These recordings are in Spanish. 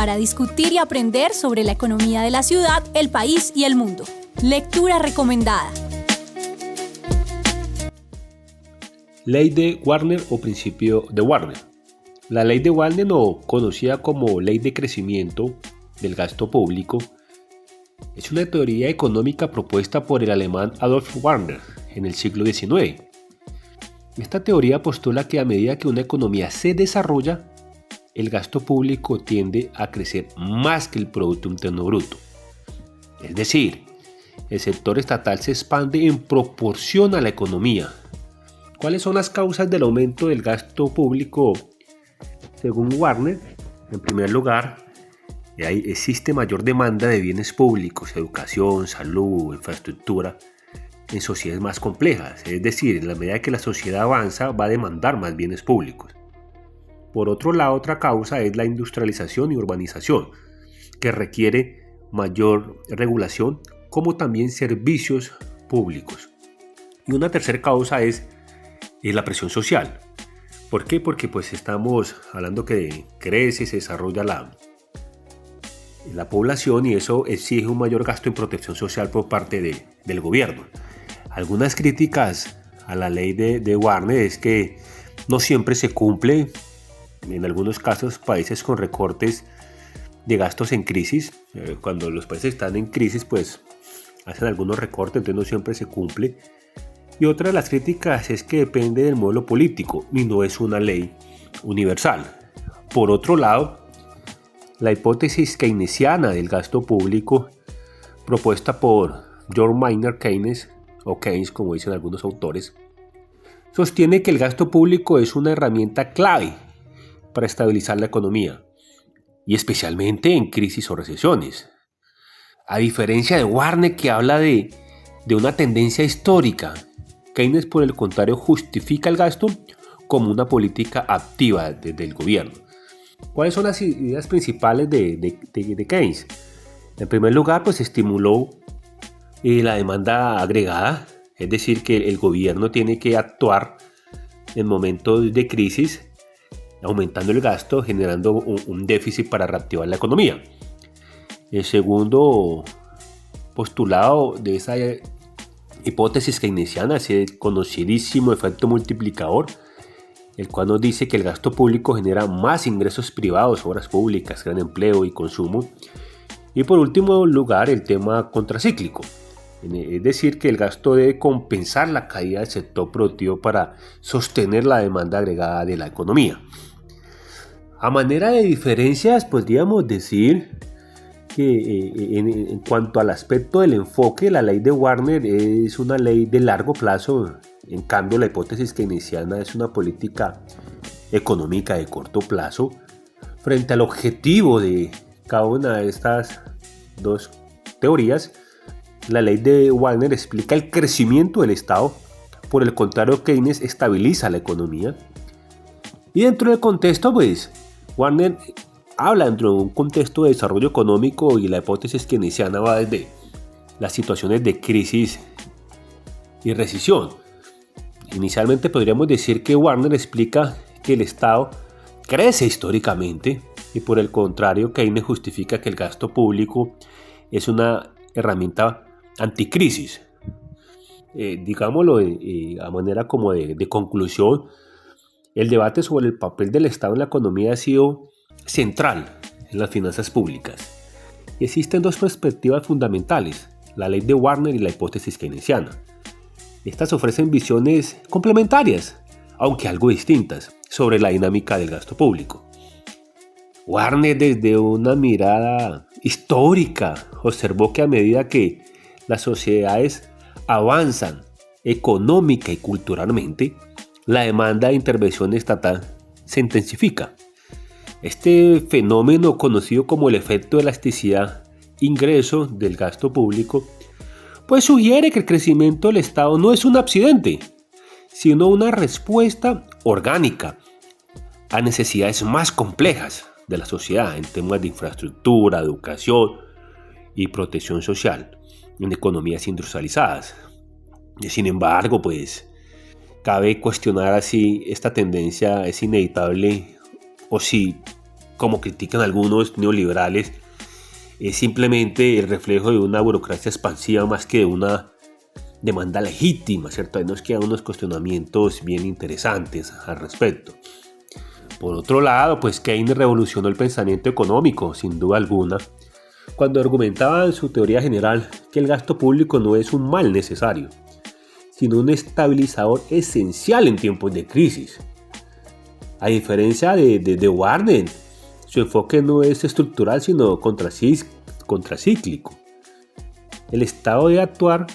para discutir y aprender sobre la economía de la ciudad, el país y el mundo. Lectura recomendada. Ley de Warner o principio de Warner. La ley de Warner, o conocida como ley de crecimiento del gasto público, es una teoría económica propuesta por el alemán Adolf Warner en el siglo XIX. Esta teoría postula que a medida que una economía se desarrolla, el gasto público tiende a crecer más que el Producto Interno Bruto. Es decir, el sector estatal se expande en proporción a la economía. ¿Cuáles son las causas del aumento del gasto público? Según Warner, en primer lugar, existe mayor demanda de bienes públicos, educación, salud, infraestructura, en sociedades más complejas. Es decir, en la medida que la sociedad avanza, va a demandar más bienes públicos. Por otro lado, otra causa es la industrialización y urbanización, que requiere mayor regulación, como también servicios públicos. Y una tercera causa es la presión social. ¿Por qué? Porque estamos hablando que crece y se desarrolla la población, y eso exige un mayor gasto en protección social por parte del gobierno. Algunas críticas a la ley de Warner es que no siempre se cumple. En algunos casos, países con recortes de gastos en crisis, cuando los países están en crisis, hacen algunos recortes, entonces no siempre se cumple. Y otra de las críticas es que depende del modelo político y no es una ley universal. Por otro lado, la hipótesis keynesiana del gasto público, propuesta por John Maynard Keynes, o Keynes como dicen algunos autores, sostiene que el gasto público es una herramienta clave para estabilizar la economía, y especialmente en crisis o recesiones. A diferencia de Warner, que habla de una tendencia histórica, Keynes, por el contrario, justifica el gasto como una política activa del gobierno. ¿Cuáles son las ideas principales de Keynes? En primer lugar, estimuló la demanda agregada, es decir, que el gobierno tiene que actuar en momentos de crisis, aumentando el gasto, generando un déficit para reactivar la economía. El segundo postulado de esa hipótesis keynesiana es el conocidísimo efecto multiplicador, el cual nos dice que el gasto público genera más ingresos privados, obras públicas, gran empleo y consumo. Y por último lugar, el tema contracíclico, es decir, que el gasto debe compensar la caída del sector productivo para sostener la demanda agregada de la economía. A manera de diferencias, podríamos decir que en cuanto al aspecto del enfoque, la ley de Warner es una ley de largo plazo. En cambio, la hipótesis keynesiana es una política económica de corto plazo. Frente al objetivo de cada una de estas dos teorías, la ley de Warner explica el crecimiento del Estado. Por el contrario, Keynes estabiliza la economía. Y dentro del contexto, Warner habla dentro de un contexto de desarrollo económico, y la hipótesis keynesiana va desde las situaciones de crisis y recesión. Inicialmente podríamos decir que Warner explica que el Estado crece históricamente, y por el contrario, Keynes justifica que el gasto público es una herramienta anticrisis. Digámoslo a manera como de conclusión, el debate sobre el papel del Estado en la economía ha sido central en las finanzas públicas. Y existen dos perspectivas fundamentales, la ley de Warner y la hipótesis keynesiana. Estas ofrecen visiones complementarias, aunque algo distintas, sobre la dinámica del gasto público. Warner, desde una mirada histórica, observó que a medida que las sociedades avanzan económica y culturalmente, la demanda de intervención estatal se intensifica. Este fenómeno, conocido como el efecto de elasticidad ingreso del gasto público, sugiere que el crecimiento del Estado no es un accidente, sino una respuesta orgánica a necesidades más complejas de la sociedad en temas de infraestructura, educación y protección social en economías industrializadas. Sin embargo, cabe cuestionar si esta tendencia es inevitable o si como critican algunos neoliberales, es simplemente el reflejo de una burocracia expansiva más que de una demanda legítima, ¿cierto? Ahí nos quedan unos cuestionamientos bien interesantes al respecto. Por otro lado, pues Keynes revolucionó el pensamiento económico, sin duda alguna, cuando argumentaba en su teoría general que el gasto público no es un mal necesario, sino un estabilizador esencial en tiempos de crisis. A diferencia de Warner, su enfoque no es estructural, sino contracíclico. El Estado debe actuar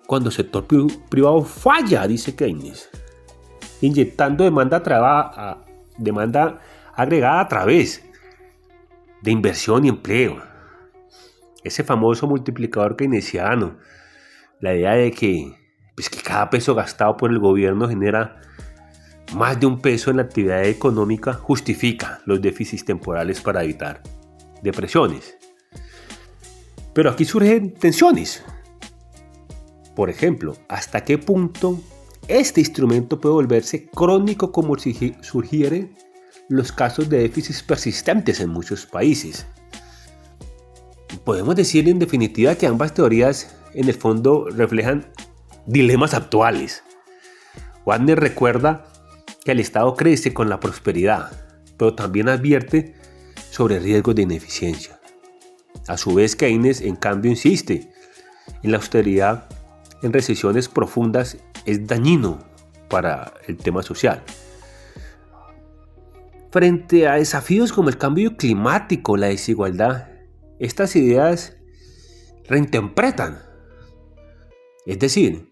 cuando el sector privado falla, dice Keynes, inyectando demanda agregada a través de inversión y empleo. Ese famoso multiplicador keynesiano, la idea de que cada peso gastado por el gobierno genera más de un peso en la actividad económica, justifica los déficits temporales para evitar depresiones. Pero aquí surgen tensiones. Por ejemplo, ¿hasta qué punto este instrumento puede volverse crónico como sugieren los casos de déficits persistentes en muchos países? Podemos decir en definitiva que ambas teorías en el fondo reflejan dilemas actuales. Warner recuerda que el Estado crece con la prosperidad, pero también advierte sobre riesgos de ineficiencia. A su vez, Keynes, en cambio, insiste en la austeridad en recesiones profundas es dañino para el tema social. Frente a desafíos como el cambio climático, la desigualdad, estas ideas reinterpretan. Es decir,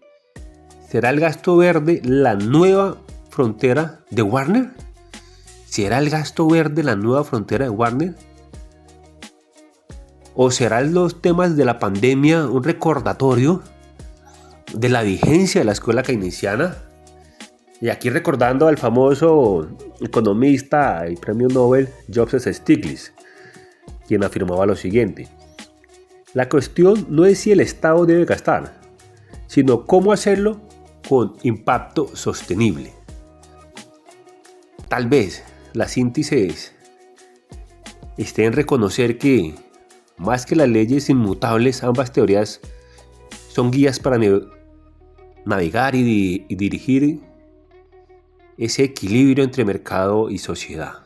¿será el gasto verde la nueva frontera de Warner? ¿Será el gasto verde la nueva frontera de Warner? ¿O serán los temas de la pandemia un recordatorio de la vigencia de la escuela keynesiana? Y aquí recordando al famoso economista y premio Nobel Joseph Stiglitz, quien afirmaba lo siguiente: la cuestión no es si el Estado debe gastar, sino cómo hacerlo con impacto sostenible. Tal vez la síntesis esté en reconocer que, más que las leyes inmutables, ambas teorías son guías para navegar y dirigir ese equilibrio entre mercado y sociedad.